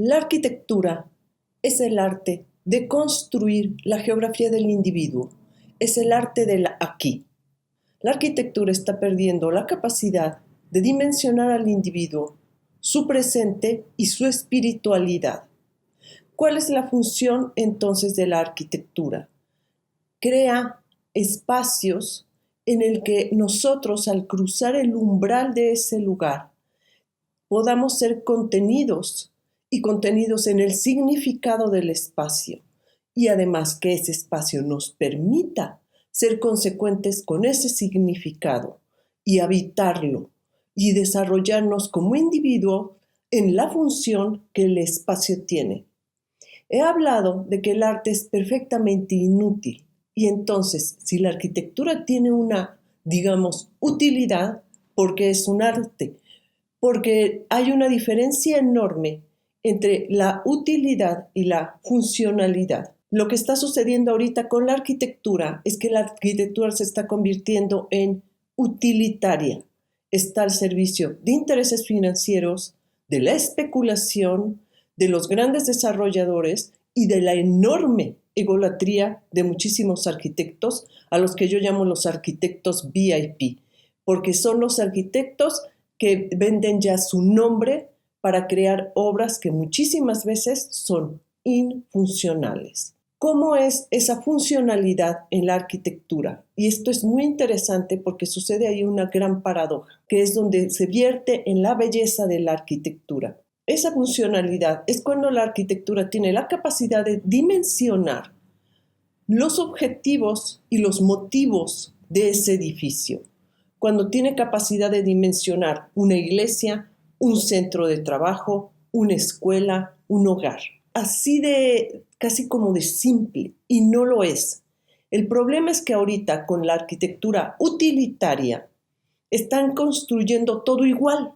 La arquitectura es el arte de construir la geografía del individuo, es el arte del aquí. La arquitectura está perdiendo la capacidad de dimensionar al individuo, su presente y su espiritualidad. ¿Cuál es la función entonces de la arquitectura? Crea espacios en el que nosotros, al cruzar el umbral de ese lugar, podamos ser contenidos y contenidos en el significado del espacio, y además que ese espacio nos permita ser consecuentes con ese significado y habitarlo y desarrollarnos como individuo en la función que el espacio tiene. He hablado de que el arte es perfectamente inútil, y entonces si la arquitectura tiene una, digamos, utilidad, porque es un arte, porque hay una diferencia enorme entre la utilidad y la funcionalidad. Lo que está sucediendo ahorita con la arquitectura es que la arquitectura se está convirtiendo en utilitaria. Está al servicio de intereses financieros, de la especulación, de los grandes desarrolladores y de la enorme egolatría de muchísimos arquitectos, a los que yo llamo los arquitectos VIP, porque son los arquitectos que venden ya su nombre para crear obras que muchísimas veces son infuncionales. ¿Cómo es esa funcionalidad en la arquitectura? Y esto es muy interesante porque sucede ahí una gran paradoja, que es donde se vierte en la belleza de la arquitectura. Esa funcionalidad es cuando la arquitectura tiene la capacidad de dimensionar los objetivos y los motivos de ese edificio. Cuando tiene capacidad de dimensionar una iglesia, un centro de trabajo, una escuela, un hogar. Así de, casi como de simple, y no lo es. El problema es que ahorita con la arquitectura utilitaria están construyendo todo igual.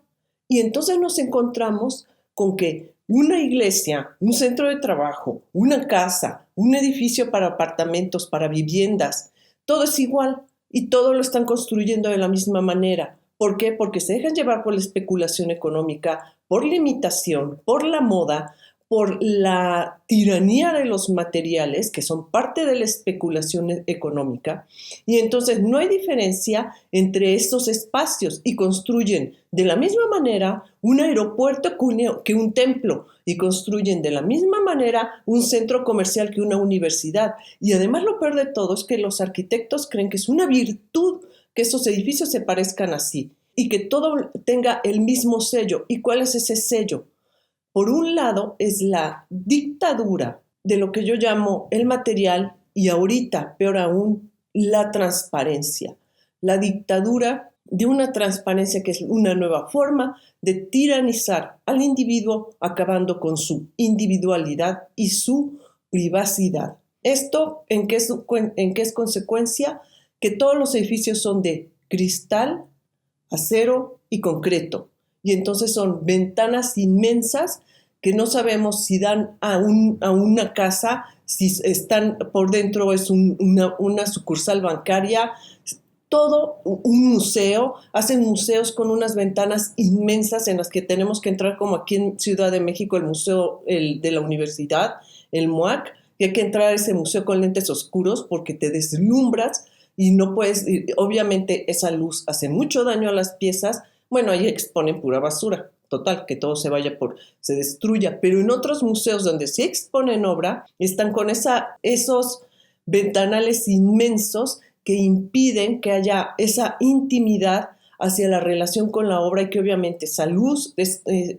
Y entonces nos encontramos con que una iglesia, un centro de trabajo, una casa, un edificio para apartamentos, para viviendas, todo es igual. Y todo lo están construyendo de la misma manera. ¿Por qué? Porque se dejan llevar por la especulación económica, por la imitación, por la moda, por la tiranía de los materiales, que son parte de la especulación económica. Y entonces no hay diferencia entre estos espacios y construyen de la misma manera un aeropuerto que un templo, y construyen de la misma manera un centro comercial que una universidad. Y además lo peor de todo es que los arquitectos creen que es una virtud que esos edificios se parezcan así y que todo tenga el mismo sello. ¿Y cuál es ese sello? Por un lado es la dictadura de lo que yo llamo el material, y ahorita, peor aún, la transparencia. La dictadura de una transparencia que es una nueva forma de tiranizar al individuo, acabando con su individualidad y su privacidad. ¿Esto en qué es consecuencia? Que todos los edificios son de cristal, acero y concreto. Y entonces son ventanas inmensas que no sabemos si dan a una casa, si están por dentro es una sucursal bancaria, todo un museo. Hacen museos con unas ventanas inmensas en las que tenemos que entrar, como aquí en Ciudad de México, el museo de la universidad, el MUAC, que hay que entrar a ese museo con lentes oscuros porque te deslumbras y no puedes, obviamente esa luz hace mucho daño a las piezas. Bueno, ahí exponen pura basura, total, que todo se destruya, pero en otros museos donde sí exponen obra, están con esos ventanales inmensos que impiden que haya esa intimidad hacia la relación con la obra, y que obviamente esa luz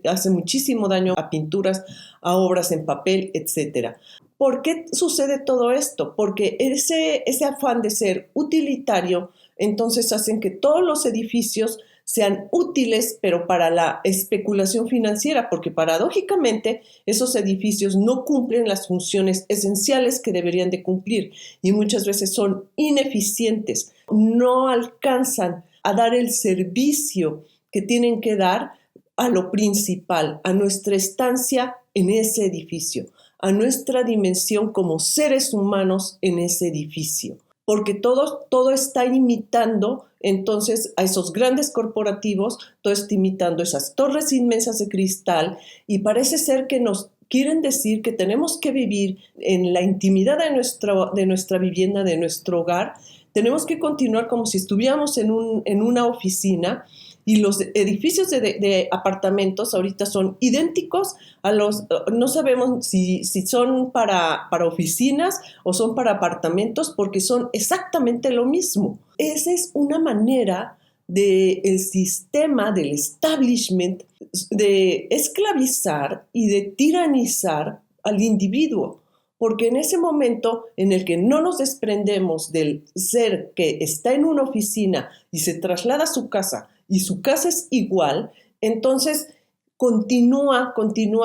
hace muchísimo daño a pinturas, a obras en papel, etc. ¿Por qué sucede todo esto? Porque ese afán de ser utilitario, entonces hacen que todos los edificios sean útiles, pero para la especulación financiera, porque paradójicamente esos edificios no cumplen las funciones esenciales que deberían de cumplir, y muchas veces son ineficientes, no alcanzan a dar el servicio que tienen que dar a lo principal, a nuestra estancia en ese edificio, a nuestra dimensión como seres humanos en ese edificio, porque todo está imitando entonces a esos grandes corporativos, todo está imitando esas torres inmensas de cristal, y parece ser que nos quieren decir que tenemos que vivir en la intimidad de nuestra vivienda, de nuestro hogar. Tenemos que continuar como si estuviéramos en una oficina, y los edificios de apartamentos ahorita son idénticos a no sabemos si son para oficinas o son para apartamentos, porque son exactamente lo mismo. Esa es una manera del sistema, del establishment, de esclavizar y de tiranizar al individuo, porque en ese momento en el que no nos desprendemos del ser que está en una oficina y se traslada a su casa, y su casa es igual, entonces continúa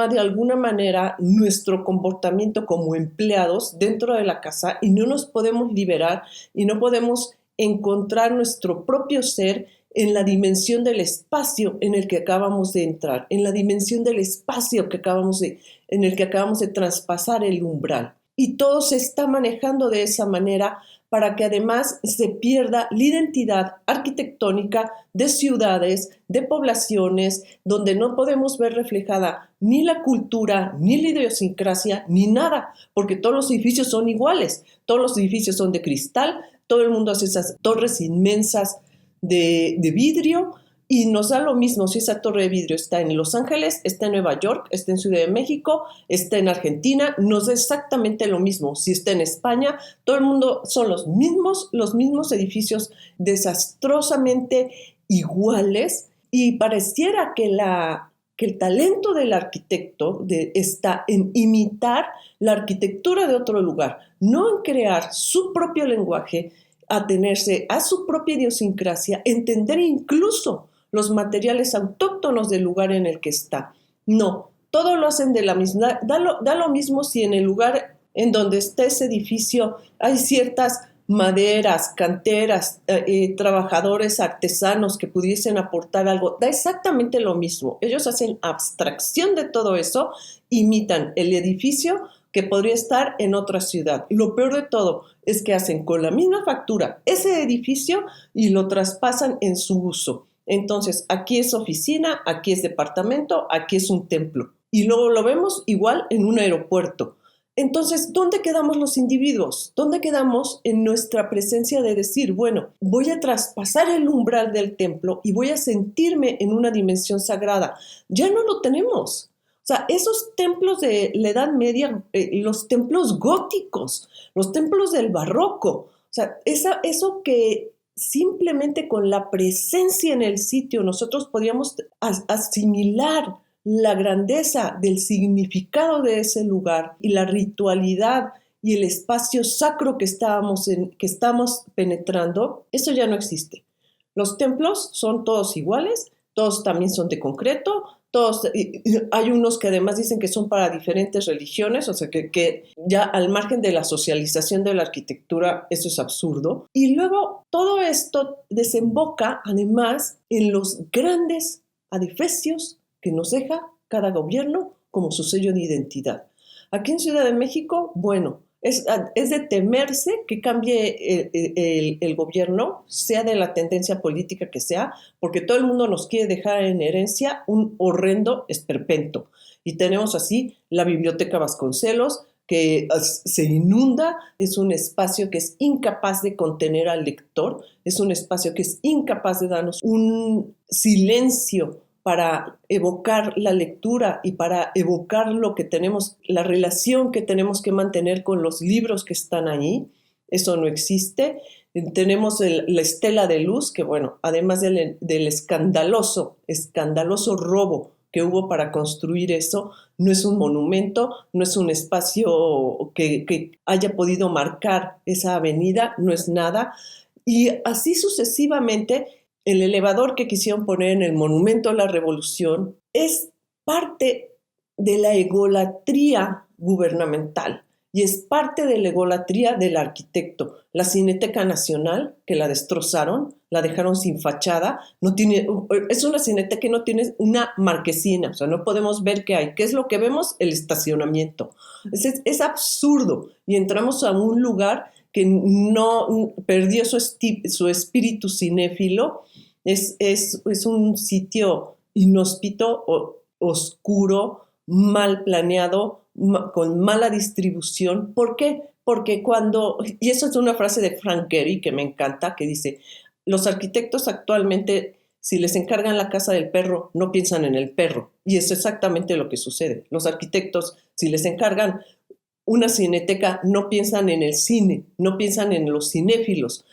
de alguna manera nuestro comportamiento como empleados dentro de la casa, y no nos podemos liberar y no podemos encontrar nuestro propio ser en la dimensión del espacio en el que acabamos de entrar, en la dimensión del espacio en el que acabamos de traspasar el umbral. Y todo se está manejando de esa manera para que además se pierda la identidad arquitectónica de ciudades, de poblaciones, donde no podemos ver reflejada ni la cultura, ni la idiosincrasia, ni nada, porque todos los edificios son iguales, todos los edificios son de cristal, todo el mundo hace esas torres inmensas de vidrio, y nos da lo mismo si esa torre de vidrio está en Los Ángeles, está en Nueva York, está en Ciudad de México, está en Argentina, nos da exactamente lo mismo. Si está en España, todo el mundo son los mismos edificios desastrosamente iguales, y pareciera que el talento del arquitecto está en imitar la arquitectura de otro lugar, no en crear su propio lenguaje, atenerse a su propia idiosincrasia, entender incluso los materiales autóctonos del lugar en el que está. No, todo lo hacen de la misma. Da lo mismo si en el lugar en donde está ese edificio hay ciertas maderas, canteras, trabajadores artesanos que pudiesen aportar algo. Da exactamente lo mismo. Ellos hacen abstracción de todo eso, imitan el edificio que podría estar en otra ciudad. Lo peor de todo es que hacen con la misma factura ese edificio y lo traspasan en su uso. Entonces, aquí es oficina, aquí es departamento, aquí es un templo. Y luego lo vemos igual en un aeropuerto. Entonces, ¿dónde quedamos los individuos? ¿Dónde quedamos en nuestra presencia de decir, bueno, voy a traspasar el umbral del templo y voy a sentirme en una dimensión sagrada? Ya no lo tenemos. O sea, esos templos de la Edad Media, los templos góticos, los templos del barroco, o sea, eso que simplemente con la presencia en el sitio nosotros podíamos asimilar la grandeza del significado de ese lugar y la ritualidad y el espacio sacro que estamos penetrando, eso ya no existe. Los templos son todos iguales, todos también son de concreto, hay unos que además dicen que son para diferentes religiones, o sea que ya al margen de la socialización de la arquitectura, eso es absurdo. Y luego todo esto desemboca además en los grandes adefesios que nos deja cada gobierno como su sello de identidad. Aquí en Ciudad de México, bueno, es de temerse que cambie el gobierno, sea de la tendencia política que sea, porque todo el mundo nos quiere dejar en herencia un horrendo esperpento. Y tenemos así la Biblioteca Vasconcelos, que se inunda, es un espacio que es incapaz de contener al lector, es un espacio que es incapaz de darnos un silencio para evocar la lectura y para evocar lo que tenemos, la relación que tenemos que mantener con los libros que están allí. Eso no existe. Tenemos la estela de luz, que bueno, además del escandaloso robo que hubo para construir eso, no es un monumento, no es un espacio que haya podido marcar esa avenida, no es nada. Y así sucesivamente. El elevador que quisieron poner en el Monumento a la Revolución es parte de la egolatría gubernamental y es parte de la egolatría del arquitecto. La Cineteca Nacional, que la destrozaron, la dejaron sin fachada, es una cineteca que no tiene una marquesina, o sea, no podemos ver qué hay. ¿Qué es lo que vemos? El estacionamiento. Es absurdo, y entramos a un lugar que no perdió su espíritu cinéfilo. Es un sitio inhóspito, oscuro, mal planeado, con mala distribución. ¿Por qué? Porque y eso es una frase de Frank Gehry que me encanta, que dice, los arquitectos actualmente, si les encargan la casa del perro, no piensan en el perro. Y es exactamente lo que sucede. Los arquitectos, si les encargan una cineteca, no piensan en el cine, no piensan en los cinéfilos,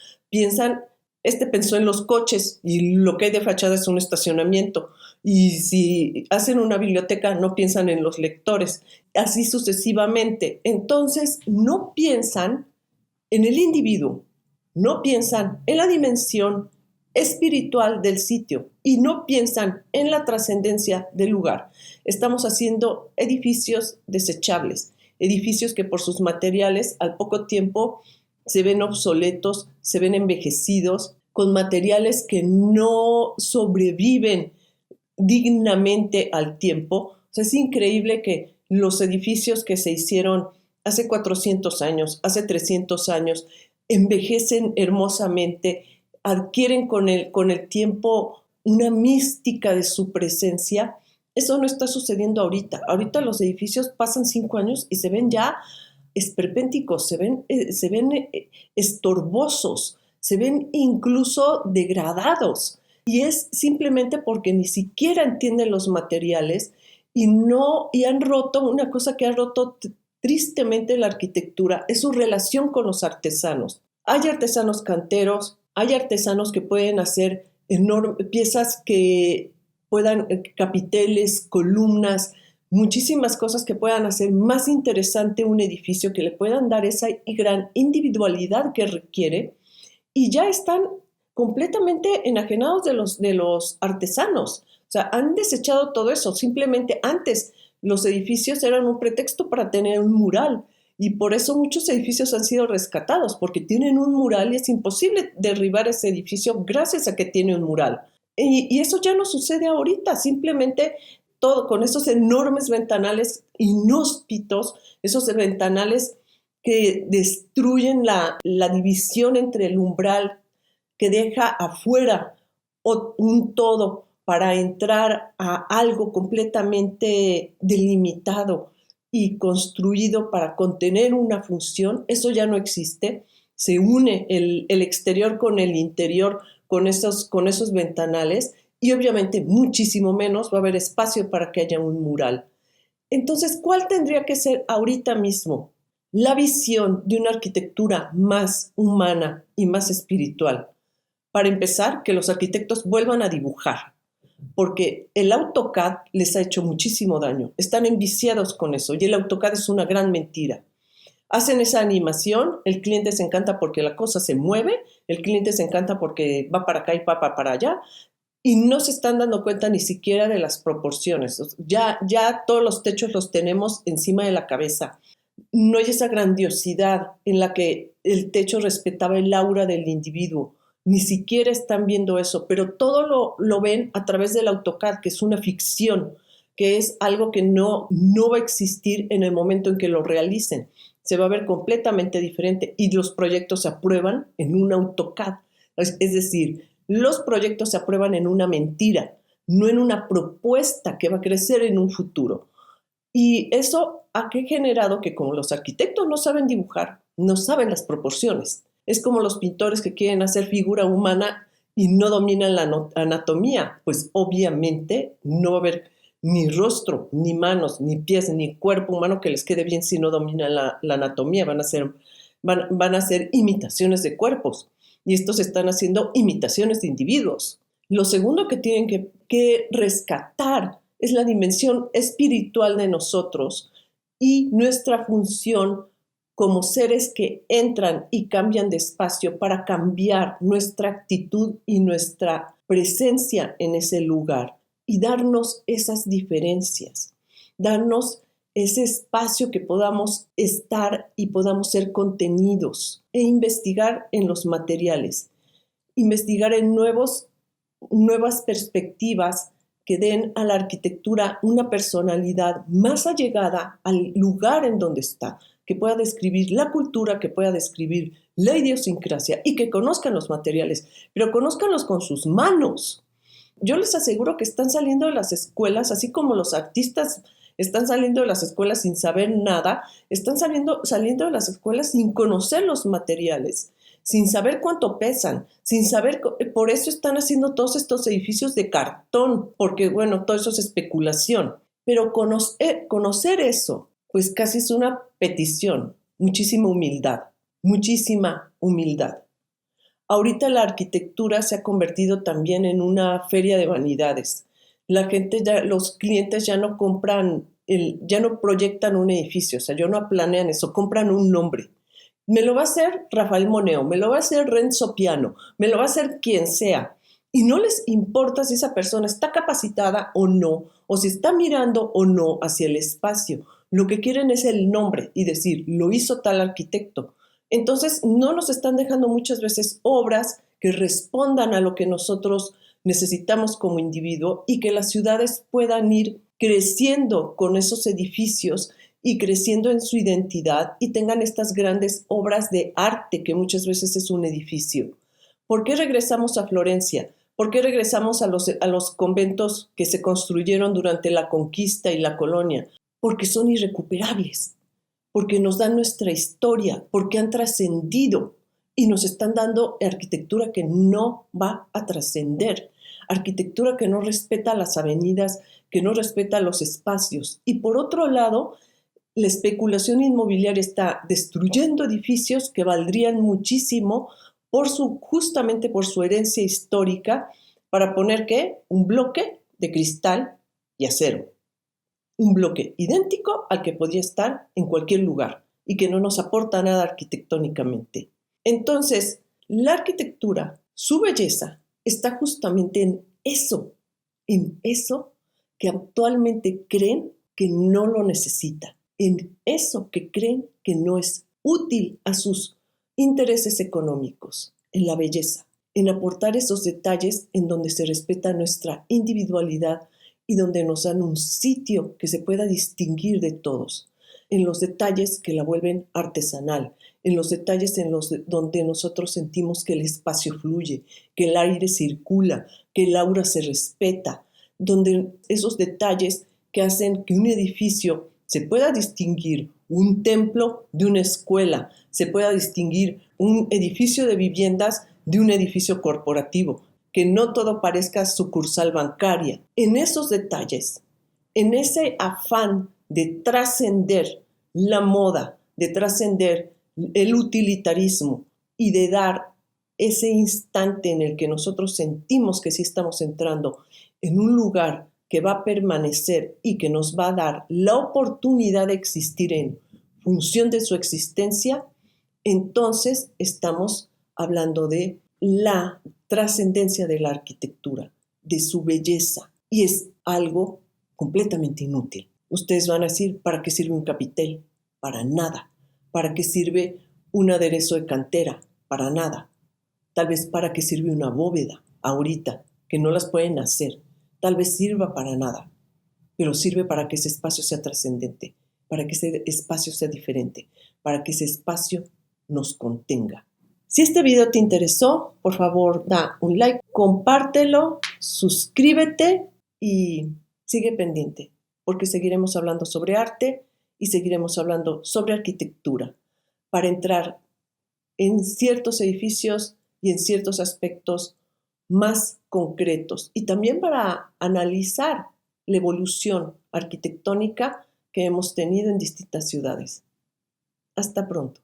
pensó en los coches y lo que hay de fachada es un estacionamiento. Y si hacen una biblioteca, no piensan en los lectores, así sucesivamente. Entonces, no piensan en el individuo, no piensan en la dimensión espiritual del sitio y no piensan en la trascendencia del lugar. Estamos haciendo edificios desechables, edificios que por sus materiales al poco tiempo se ven obsoletos, se ven envejecidos, con materiales que no sobreviven dignamente al tiempo. O sea, es increíble que los edificios que se hicieron hace 400 años, hace 300 años, envejecen hermosamente, adquieren con el tiempo una mística de su presencia. Eso no está sucediendo ahorita. Ahorita los edificios pasan 5 años y se ven ya esperpénticos, se ven estorbosos, se ven incluso degradados. Y es simplemente porque ni siquiera entienden los materiales y han roto una cosa que ha roto tristemente la arquitectura, es su relación con los artesanos. Hay artesanos canteros, hay artesanos que pueden hacer piezas que puedan, capiteles, columnas, muchísimas cosas que puedan hacer más interesante un edificio, que le puedan dar esa gran individualidad que requiere, y ya están completamente enajenados de los artesanos. O sea, han desechado todo eso. Simplemente antes los edificios eran un pretexto para tener un mural, y por eso muchos edificios han sido rescatados, porque tienen un mural y es imposible derribar ese edificio gracias a que tiene un mural. Y eso ya no sucede ahorita. Simplemente todo con esos enormes ventanales inhóspitos, esos ventanales que destruyen la división entre el umbral, que deja afuera un todo para entrar a algo completamente delimitado y construido para contener una función. Eso ya no existe. Se une el exterior con el interior, con esos ventanales, y obviamente muchísimo menos va a haber espacio para que haya un mural. Entonces, ¿cuál tendría que ser ahorita mismo la visión de una arquitectura más humana y más espiritual? Para empezar, que los arquitectos vuelvan a dibujar, porque el AutoCAD les ha hecho muchísimo daño. Están enviciados con eso, y el AutoCAD es una gran mentira. Hacen esa animación, el cliente se encanta porque la cosa se mueve, el cliente se encanta porque va para acá y va para allá, y no se están dando cuenta ni siquiera de las proporciones. Ya todos los techos los tenemos encima de la cabeza. No hay esa grandiosidad en la que el techo respetaba el aura del individuo. Ni siquiera están viendo eso, pero todo lo ven a través del AutoCAD, que es una ficción, que es algo que no va a existir en el momento en que lo realicen. Se va a ver completamente diferente, y los proyectos se aprueban en un AutoCAD. Es decir, los proyectos se aprueban en una mentira, no en una propuesta que va a crecer en un futuro. Y eso ha generado que, como los arquitectos no saben dibujar, no saben las proporciones. Es como los pintores que quieren hacer figura humana y no dominan la anatomía. Pues obviamente no va a haber ni rostro, ni manos, ni pies, ni cuerpo humano que les quede bien si no dominan la anatomía. Van a ser imitaciones de cuerpos, y estos están haciendo imitaciones de individuos. Lo segundo que tienen que rescatar es la dimensión espiritual de nosotros y nuestra función como seres que entran y cambian de espacio para cambiar nuestra actitud y nuestra presencia en ese lugar, y darnos esas diferencias, darnos ese espacio que podamos estar y podamos ser contenidos, e investigar en los materiales, investigar en nuevas perspectivas que den a la arquitectura una personalidad más allegada al lugar en donde está, que pueda describir la cultura, que pueda describir la idiosincrasia, y que conozcan los materiales, pero conózcanlos con sus manos. Yo les aseguro que están saliendo de las escuelas, así como los artistas están saliendo de las escuelas sin saber nada, están saliendo de las escuelas sin conocer los materiales, sin saber cuánto pesan, sin saber, por eso están haciendo todos estos edificios de cartón, porque bueno, todo eso es especulación. Pero conocer eso, pues casi es una petición, muchísima humildad. Ahorita la arquitectura se ha convertido también en una feria de vanidades. Los clientes ya no ya no proyectan un edificio, o sea, ya no planean eso, compran un nombre. Me lo va a hacer Rafael Moneo, me lo va a hacer Renzo Piano, me lo va a hacer quien sea. Y no les importa si esa persona está capacitada o no, o si está mirando o no hacia el espacio. Lo que quieren es el nombre y decir, lo hizo tal arquitecto. Entonces, no nos están dejando muchas veces obras que respondan a lo que nosotros necesitamos como individuo y que las ciudades puedan ir creciendo con esos edificios y creciendo en su identidad y tengan estas grandes obras de arte que muchas veces es un edificio. ¿Por qué regresamos a Florencia? ¿Por qué regresamos a los conventos que se construyeron durante la conquista y la colonia? Porque son irrecuperables, porque nos dan nuestra historia, porque han trascendido y nos están dando arquitectura que no va a trascender, arquitectura que no respeta las avenidas, que no respeta los espacios. Y por otro lado, la especulación inmobiliaria está destruyendo edificios que valdrían muchísimo justamente por su herencia histórica, para poner ¿qué? Un bloque de cristal y acero. Un bloque idéntico al que podría estar en cualquier lugar y que no nos aporta nada arquitectónicamente. Entonces, la arquitectura, su belleza, está justamente en eso que actualmente creen que no lo necesita, en eso que creen que no es útil a sus intereses económicos, en la belleza, en aportar esos detalles en donde se respeta nuestra individualidad y donde nos dan un sitio que se pueda distinguir de todos, en los detalles que la vuelven artesanal, en los detalles donde nosotros sentimos que el espacio fluye, que el aire circula, que el aura se respeta, donde esos detalles que hacen que un edificio se pueda distinguir un templo de una escuela, se pueda distinguir un edificio de viviendas de un edificio corporativo, que no todo parezca sucursal bancaria. En esos detalles, en ese afán de trascender la moda, de trascender el utilitarismo y de dar ese instante en el que nosotros sentimos que sí estamos entrando en un lugar que va a permanecer y que nos va a dar la oportunidad de existir en función de su existencia, entonces estamos hablando de la trascendencia de la arquitectura, de su belleza, y es algo completamente inútil. Ustedes van a decir, ¿para qué sirve un capitel? Para nada. ¿Para qué sirve un aderezo de cantera? Para nada. Tal vez para qué sirve una bóveda ahorita, que no las pueden hacer. Tal vez sirva para nada, pero sirve para que ese espacio sea trascendente, para que ese espacio sea diferente, para que ese espacio nos contenga. Si este video te interesó, por favor, da un like, compártelo, suscríbete y sigue pendiente, porque seguiremos hablando sobre arte y seguiremos hablando sobre arquitectura para entrar en ciertos edificios y en ciertos aspectos más concretos y también para analizar la evolución arquitectónica que hemos tenido en distintas ciudades. Hasta pronto.